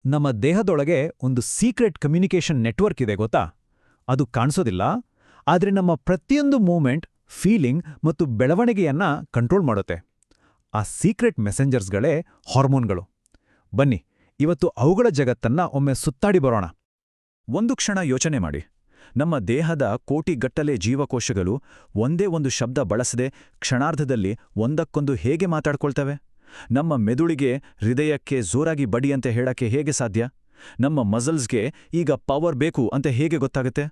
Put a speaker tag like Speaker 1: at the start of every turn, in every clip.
Speaker 1: ನಮ್ಮ ದೇಹದೊಳಗೆ ಒಂದು ಸೀಕ್ರೆಟ್ ಕಮ್ಯುನಿಕೇಷನ್ ನೆಟ್ವರ್ಕ್ ಇದೆ ಗೊತ್ತಾ? ಅದು ಕಾಣಿಸೋದಿಲ್ಲ, ಆದರೆ ನಮ್ಮ ಪ್ರತಿಯೊಂದು ಮೂವ್ಮೆಂಟ್, ಫೀಲಿಂಗ್ ಮತ್ತು ಬೆಳವಣಿಗೆಯನ್ನ ಕಂಟ್ರೋಲ್ ಮಾಡುತ್ತೆ. ಆ ಸೀಕ್ರೆಟ್ ಮೆಸೆಂಜರ್ಸ್ಗಳೇ ಹಾರ್ಮೋನ್ಗಳು. ಬನ್ನಿ, ಇವತ್ತು ಅವುಗಳ ಜಗತ್ತನ್ನ ಒಮ್ಮೆ ಸುತ್ತಾಡಿ ಬರೋಣ.
Speaker 2: ಒಂದು ಕ್ಷಣ ಯೋಚನೆ ಮಾಡಿ. ನಮ್ಮ ದೇಹದ ಕೋಟಿಗಟ್ಟಲೆ ಜೀವಕೋಶಗಳು ಒಂದೇ ಒಂದು ಶಬ್ದ ಬಳಸದೆ ಕ್ಷಣಾರ್ಧದಲ್ಲಿ ಒಂದಕ್ಕೊಂದು ಹೇಗೆ ಮಾತಾಡ್ಕೊಳ್ತವೆ? ನಮ್ಮ ಮೆದುಳಿಗೆ, ಹೃದಯಕ್ಕೆ ಜೋರಾಗಿ ಬಡಿ ಅಂತ ಹೇಳಕ್ಕೆ ಹೇಗೆ ಸಾಧ್ಯ? ನಮ್ಮ ಮಸಲ್ಸ್ಗೆ ಈಗ ಪವರ್ ಬೇಕು ಅಂತ ಹೇಗೆ ಗೊತ್ತಾಗುತ್ತೆ?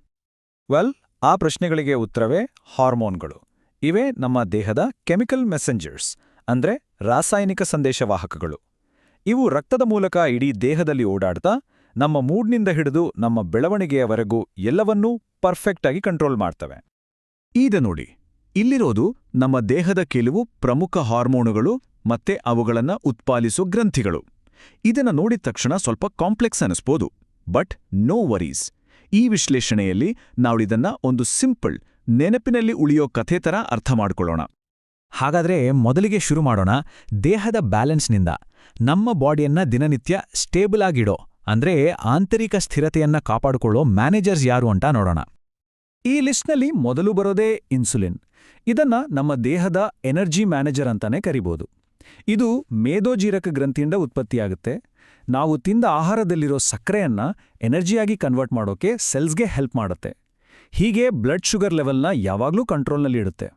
Speaker 3: ಆ ಪ್ರಶ್ನೆಗಳಿಗೆ ಉತ್ತರವೇ ಹಾರ್ಮೋನ್ಗಳು. ಇವೇ ನಮ್ಮ ದೇಹದ ಕೆಮಿಕಲ್ ಮೆಸೆಂಜರ್ಸ್, ಅಂದ್ರೆ ರಾಸಾಯನಿಕ ಸಂದೇಶವಾಹಕಗಳು. ಇವು ರಕ್ತದ ಮೂಲಕ ಇಡೀ ದೇಹದಲ್ಲಿ ಓಡಾಡ್ತಾ ನಮ್ಮ ಮೂಡ್ನಿಂದ ಹಿಡಿದು ನಮ್ಮ ಬೆಳವಣಿಗೆಯವರೆಗೂ ಎಲ್ಲವನ್ನೂ ಪರ್ಫೆಕ್ಟ್ ಆಗಿ ಕಂಟ್ರೋಲ್ ಮಾಡ್ತವೆ.
Speaker 2: ಈಗ ನೋಡಿ, ಇಲ್ಲಿರೋದು ನಮ್ಮ ದೇಹದ ಕೆಲವು ಪ್ರಮುಖ ಹಾರ್ಮೋನುಗಳು ಮತ್ತೆ ಅವುಗಳನ್ನ ಉತ್ಪಾದಿಸೋ ಗ್ರಂಥಿಗಳು. ಇದನ್ನ ನೋಡಿದ ತಕ್ಷಣ ಸ್ವಲ್ಪ ಕಾಂಪ್ಲೆಕ್ಸ್ ಅನಿಸ್ಬೋದು, ಬಟ್ ನೋ ವರೀಸ್. ಈ ವಿಶ್ಲೇಷಣೆಯಲ್ಲಿ ನಾವಿದನ್ನ ಒಂದು ಸಿಂಪಲ್, ನೆನಪಿನಲ್ಲಿ ಉಳಿಯೋ ಕಥೆ ಥರ ಅರ್ಥ ಮಾಡ್ಕೊಳ್ಳೋಣ.
Speaker 1: ಹಾಗಾದ್ರೆ ಮೊದಲಿಗೆ ಶುರು ಮಾಡೋಣ ದೇಹದ ಬ್ಯಾಲೆನ್ಸ್ನಿಂದ. ನಮ್ಮ ಬಾಡಿಯನ್ನ ದಿನನಿತ್ಯ ಸ್ಟೇಬಲ್ ಆಗಿಡೋ, ಅಂದ್ರೆ ಆಂತರಿಕ ಸ್ಥಿರತೆಯನ್ನ ಕಾಪಾಡಿಕೊಳ್ಳೋ ಮ್ಯಾನೇಜರ್ಸ್ ಯಾರು ಅಂತ ನೋಡೋಣ.
Speaker 3: ಈ ಲಿಸ್ಟ್ನಲ್ಲಿ ಮೊದಲು ಬರೋದೇ ಇನ್ಸುಲಿನ್. ಇದನ್ನ ನಮ್ಮ ದೇಹದ ಎನರ್ಜಿ ಮ್ಯಾನೇಜರ್ ಅಂತಾನೆ ಕರಿಬೋದು. ಇದು ಮೇದೋಜೀರಕ ಗ್ರಂಥಿಯಿಂದ ಉತ್ಪತ್ತಿಯಾಗುತ್ತೆ. ನಾವು ತಿಂದ ಆಹಾರದಲ್ಲಿರೋ ಸಕ್ಕರೆಯನ್ನ ಎನರ್ಜಿಯಾಗಿ ಕನ್ವರ್ಟ್ ಮಾಡೋಕೆ ಸೆಲ್ಸ್ಗೆ ಹೆಲ್ಪ್ ಮಾಡುತ್ತೆ. ಹೀಗೆ ಬ್ಲಡ್ ಶುಗರ್ ಲೆವೆಲ್ನ ಯಾವಾಗ್ಲೂ ಕಂಟ್ರೋಲ್ನಲ್ಲಿ ಇಡುತ್ತೆ.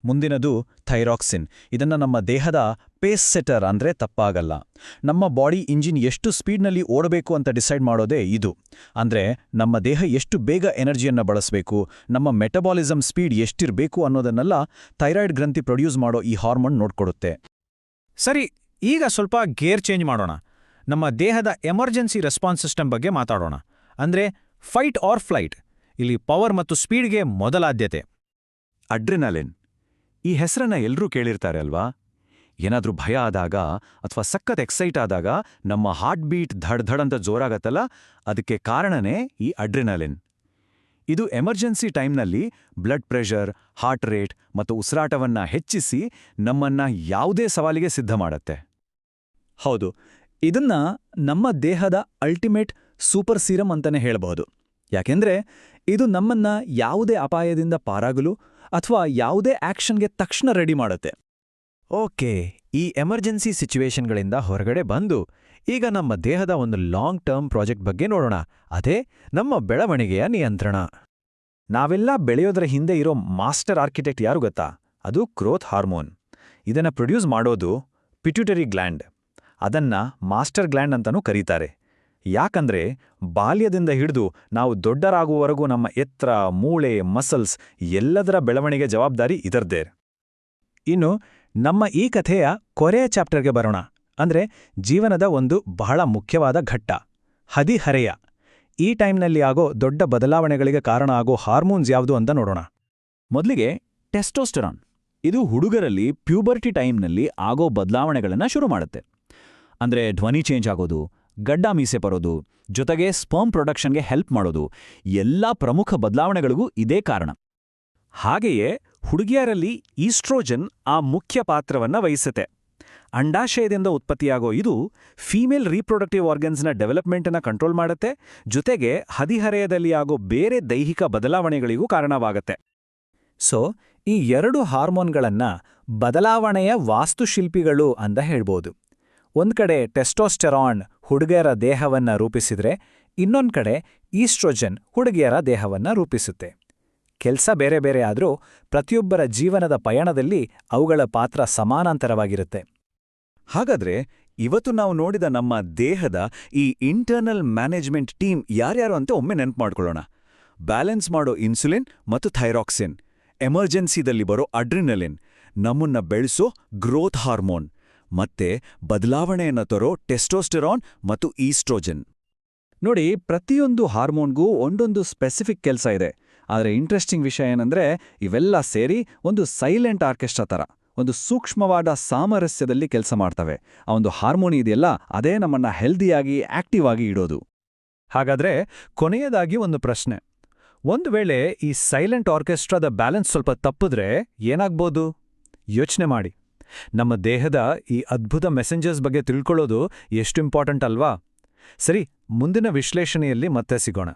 Speaker 2: ಮುಂದಿನದು ಥೈರಾಕ್ಸಿನ್. ಇದನ್ನ ನಮ್ಮ ದೇಹದ ಪೇಸ್ ಸೆಟರ್ ಅಂದ್ರೆ ತಪ್ಪಾಗಲ್ಲ. ನಮ್ಮ ಬಾಡಿ ಇಂಜಿನ್ ಎಷ್ಟು ಸ್ಪೀಡ್ನಲ್ಲಿ ಓಡಬೇಕು ಅಂತ ಡಿಸೈಡ್ ಮಾಡೋದೇ ಇದು. ಅಂದ್ರೆ ನಮ್ಮ ದೇಹ ಎಷ್ಟು ಬೇಗ ಎನರ್ಜಿಯನ್ನ ಬಳಸಬೇಕು, ನಮ್ಮ ಮೆಟಬಾಲಿಸಮ್ ಸ್ಪೀಡ್ ಎಷ್ಟಿರಬೇಕು ಅನ್ನೋದನ್ನೆಲ್ಲ ಥೈರಾಯ್ಡ್ ಗ್ರಂಥಿ ಪ್ರೊಡ್ಯೂಸ್ ಮಾಡೋ ಈ ಹಾರ್ಮೋನ್ ನೋಡ್ಕೊಡುತ್ತೆ.
Speaker 4: ಸರಿ, ಈಗ ಸ್ವಲ್ಪ ಗೇರ್ ಚೇಂಜ್ ಮಾಡೋಣ. ನಮ್ಮ ದೇಹದ ಎಮರ್ಜೆನ್ಸಿ ರೆಸ್ಪಾನ್ಸ್ ಸಿಸ್ಟಮ್ ಬಗ್ಗೆ ಮಾತಾಡೋಣ. ಅಂದ್ರೆ ಫೈಟ್ ಆರ್ ಫ್ಲೈಟ್. ಇಲ್ಲಿ ಪವರ್ ಮತ್ತು ಸ್ಪೀಡ್ಗೆ ಮೊದಲ ಆದ್ಯತೆ.
Speaker 2: ಅಡ್ರಿನಲಿನ್. ಈ ಹೆಸರನ್ನ ಎಲ್ಲರೂ ಕೇಳಿರ್ತಾರೆ ಅಲ್ವಾ? ಏನಾದ್ರೂ ಭಯ ಆದಾಗ ಅಥವಾ ಸಖತ್ ಎಕ್ಸೈಟ್ ಆದಾಗ ನಮ್ಮ ಹಾರ್ಟ್ ಬೀಟ್ ಧಡ್ ಅಂತ ಜೋರಾಗತ್ತಲ್ಲ, ಅದಕ್ಕೆ ಕಾರಣನೇ ಈ ಅಡ್ರಿನಲಿನ್. ಇದು ಎಮರ್ಜೆನ್ಸಿ ಟೈಮ್ನಲ್ಲಿ ಬ್ಲಡ್ ಪ್ರೆಷರ್, ಹಾರ್ಟ್ ರೇಟ್ ಮತ್ತು ಉಸಿರಾಟವನ್ನ ಹೆಚ್ಚಿಸಿ ನಮ್ಮನ್ನ ಯಾವುದೇ ಸವಾಲಿಗೆ ಸಿದ್ಧ ಮಾಡತ್ತೆ.
Speaker 3: ಹೌದು, ಇದನ್ನ ನಮ್ಮ ದೇಹದ ಅಲ್ಟಿಮೇಟ್ ಸೂಪರ್ ಸೀರಮ್ ಅಂತಾನೆ ಹೇಳಬಹುದು. ಯಾಕೆಂದ್ರೆ ಇದು ನಮ್ಮನ್ನ ಯಾವುದೇ ಅಪಾಯದಿಂದ ಪಾರಾಗಲು ಅಥವಾ ಯಾವುದೇ ಆಕ್ಷನ್ಗೆ ತಕ್ಷಣ ರೆಡಿ ಮಾಡುತ್ತೆ.
Speaker 1: ಓಕೆ, ಈ ಎಮರ್ಜೆನ್ಸಿ ಸಿಚುವೇಶನ್ಗಳಿಂದ ಹೊರಗಡೆ ಬಂದು ಈಗ ನಮ್ಮ ದೇಹದ ಒಂದು ಲಾಂಗ್ ಟರ್ಮ್ ಪ್ರಾಜೆಕ್ಟ್ ಬಗ್ಗೆ ನೋಡೋಣ. ಅದೇ ನಮ್ಮ ಬೆಳವಣಿಗೆಯ ನಿಯಂತ್ರಣ.
Speaker 3: ನಾವೆಲ್ಲ ಬೆಳೆಯೋದರ ಹಿಂದೆ ಇರೋ ಮಾಸ್ಟರ್ ಆರ್ಕಿಟೆಕ್ಟ್ ಯಾರು ಗೊತ್ತಾ? ಅದು ಗ್ರೋತ್ ಹಾರ್ಮೋನ್. ಇದನ್ನ ಪ್ರೊಡ್ಯೂಸ್ ಮಾಡೋದು ಪಿಟ್ಯೂಟರಿ ಗ್ಲ್ಯಾಂಡ್. ಅದನ್ನ ಮಾಸ್ಟರ್ ಗ್ಲ್ಯಾಂಡ್ ಅಂತಾನೂ ಕರೀತಾರೆ. ಯಾಕಂದ್ರೆ ಬಾಲ್ಯದಿಂದ ಹಿಡಿದು ನಾವು ದೊಡ್ಡರಾಗುವವರೆಗೂ ನಮ್ಮ ಎತ್ತರ, ಮೂಳೆ, ಮಸಲ್ಸ್ ಎಲ್ಲದರ ಬೆಳವಣಿಗೆ ಜವಾಬ್ದಾರಿ ಇದರದ್ದೇ.
Speaker 1: ಇನ್ನು ನಮ್ಮ ಈ ಕಥೆಯ ಕೊನೆಯ ಚಾಪ್ಟರ್ಗೆ ಬರೋಣ. ಅಂದ್ರೆ ಜೀವನದ ಒಂದು ಬಹಳ ಮುಖ್ಯವಾದ ಘಟ್ಟ, ಹದಿಹರೆಯ. ಈ ಟೈಮ್ನಲ್ಲಿ ಆಗೋ ದೊಡ್ಡ ಬದಲಾವಣೆಗಳಿಗೆ ಕಾರಣ ಆಗೋ ಹಾರ್ಮೋನ್ಸ್ ಯಾವುದು ಅಂತ ನೋಡೋಣ.
Speaker 3: ಮೊದಲಿಗೆ ಟೆಸ್ಟೋಸ್ಟೆರಾನ್. ಇದು ಹುಡುಗರಲ್ಲಿ ಪ್ಯೂಬರ್ಟಿ ಟೈಮ್ನಲ್ಲಿ ಆಗೋ ಬದಲಾವಣೆಗಳನ್ನ ಶುರು ಮಾಡುತ್ತೆ. ಅಂದ್ರೆ ಧ್ವನಿ ಚೇಂಜ್ ಆಗೋದು, ಗಡ್ಡ ಮೀಸೆ ಬರೋದು, ಜೊತೆಗೆ ಸ್ಪರ್ಮ್ ಪ್ರೊಡಕ್ಷನ್ಗೆ ಹೆಲ್ಪ್ ಮಾಡೋದು, ಎಲ್ಲಾ ಪ್ರಮುಖ ಬದಲಾವಣೆಗಳಿಗೂ ಇದೇ ಕಾರಣ. ಹಾಗೆಯೇ ಹುಡುಗಿಯರಲ್ಲಿ ಈಸ್ಟ್ರೋಜನ್ ಆ ಮುಖ್ಯ ಪಾತ್ರವನ್ನ ವಹಿಸುತ್ತೆ. ಅಂಡಾಶಯದಿಂದ ಉತ್ಪತ್ತಿಯಾಗೋ ಇದು ಫೀಮೇಲ್ ರೀಪ್ರೊಡಕ್ಟಿವ್ ಆರ್ಗನ್ಸ್ನ ಡೆವಲಪ್ಮೆಂಟನ್ನ ಕಂಟ್ರೋಲ್ ಮಾಡುತ್ತೆ, ಜೊತೆಗೆ ಹದಿಹರೆಯದಲ್ಲಿ ಆಗೋ ಬೇರೆ ದೈಹಿಕ ಬದಲಾವಣೆಗಳಿಗೂ ಕಾರಣವಾಗತ್ತೆ.
Speaker 1: ಸೊ ಈ ಎರಡು ಹಾರ್ಮೋನ್ಗಳನ್ನ ಬದಲಾವಣೆಯ ವಾಸ್ತುಶಿಲ್ಪಿಗಳು ಅಂತ ಹೇಳ್ಬೋದು. ಒಂದ್ ಕಡೆ ಟೆಸ್ಟೋಸ್ಟೆರಾನ್ ಹುಡುಗಿಯರ ದೇಹವನ್ನ ರೂಪಿಸಿದ್ರೆ, ಇನ್ನೊಂದ್ ಕಡೆ ಈಸ್ಟ್ರೋಜನ್ ಹುಡುಗಿಯರ ದೇಹವನ್ನ ರೂಪಿಸುತ್ತೆ. ಕೆಲ್ಸ ಬೇರೆ ಬೇರೆ ಆದ್ರೂ ಪ್ರತಿಯೊಬ್ಬರ ಜೀವನದ ಪಯಣದಲ್ಲಿ ಅವುಗಳ ಪಾತ್ರ ಸಮಾನಾಂತರವಾಗಿರುತ್ತೆ.
Speaker 2: ಹಾಗಾದ್ರೆ ಇವತ್ತು ನಾವು ನೋಡಿದ ನಮ್ಮ ದೇಹದ ಈ ಇಂಟರ್ನಲ್ ಮ್ಯಾನೇಜ್ಮೆಂಟ್ ಟೀಮ್ ಯಾರ್ಯಾರು ಅಂತ ಒಮ್ಮೆ ನೆನ್ಪು ಮಾಡ್ಕೊಳ್ಳೋಣ. ಬ್ಯಾಲೆನ್ಸ್ ಮಾಡೋ ಇನ್ಸುಲಿನ್ ಮತ್ತು ಥೈರಾಕ್ಸಿನ್, ಎಮರ್ಜೆನ್ಸಿದಲ್ಲಿ ಬರೋ ಅಡ್ರಿನಲಿನ್, ನಮ್ಮನ್ನ ಬೆಳೆಸೋ ಗ್ರೋತ್ ಹಾರ್ಮೋನ್, ಮತ್ತೆ ಬದಲಾವಣೆಯನ್ನ ತರೋ ಟೆಸ್ಟೋಸ್ಟೆರಾನ್ ಮತ್ತು ಈಸ್ಟ್ರೋಜನ್.
Speaker 3: ನೋಡಿ, ಪ್ರತಿಯೊಂದು ಹಾರ್ಮೋನ್ಗೂ ಒಂದೊಂದು ಸ್ಪೆಸಿಫಿಕ್ ಕೆಲಸ ಇದೆ. ಆದರೆ ಇಂಟ್ರೆಸ್ಟಿಂಗ್ ವಿಷಯ ಏನಂದ್ರೆ ಇವೆಲ್ಲ ಸೇರಿ ಒಂದು ಸೈಲೆಂಟ್ ಆರ್ಕೆಸ್ಟ್ರಾ ಥರ, ಒಂದು ಸೂಕ್ಷ್ಮವಾದ ಸಾಮರಸ್ಯದಲ್ಲಿ ಕೆಲಸ ಮಾಡ್ತವೆ. ಆ ಒಂದು ಹಾರ್ಮೋನಿ ಇದೆಯಲ್ಲ, ಅದೇ ನಮ್ಮನ್ನ ಹೆಲ್ದಿಯಾಗಿ, ಆಕ್ಟಿವ್ ಆಗಿ ಇಡೋದು.
Speaker 1: ಹಾಗಾದ್ರೆ ಕೊನೆಯದಾಗಿ ಒಂದು ಪ್ರಶ್ನೆ. ಒಂದು ವೇಳೆ ಈ ಸೈಲೆಂಟ್ ಆರ್ಕೆಸ್ಟ್ರಾದ ಬ್ಯಾಲೆನ್ಸ್ ಸ್ವಲ್ಪ ತಪ್ಪಿದ್ರೆ ಏನಾಗ್ಬೋದು? ಯೋಚನೆ ಮಾಡಿ. ನಮ್ಮ ದೇಹದ ಈ ಅದ್ಭುತ ಮೆಸೆಂಜರ್ಸ್ ಬಗ್ಗೆ ತಿಳ್ಕೊಳ್ಳೋದು ಎಷ್ಟು ಇಂಪಾರ್ಟೆಂಟ್ ಅಲ್ವಾ? ಸರಿ, ಮುಂದಿನ ವಿಶ್ಲೇಷಣೆಯಲ್ಲಿ ಮತ್ತೆ ಸಿಗೋಣ.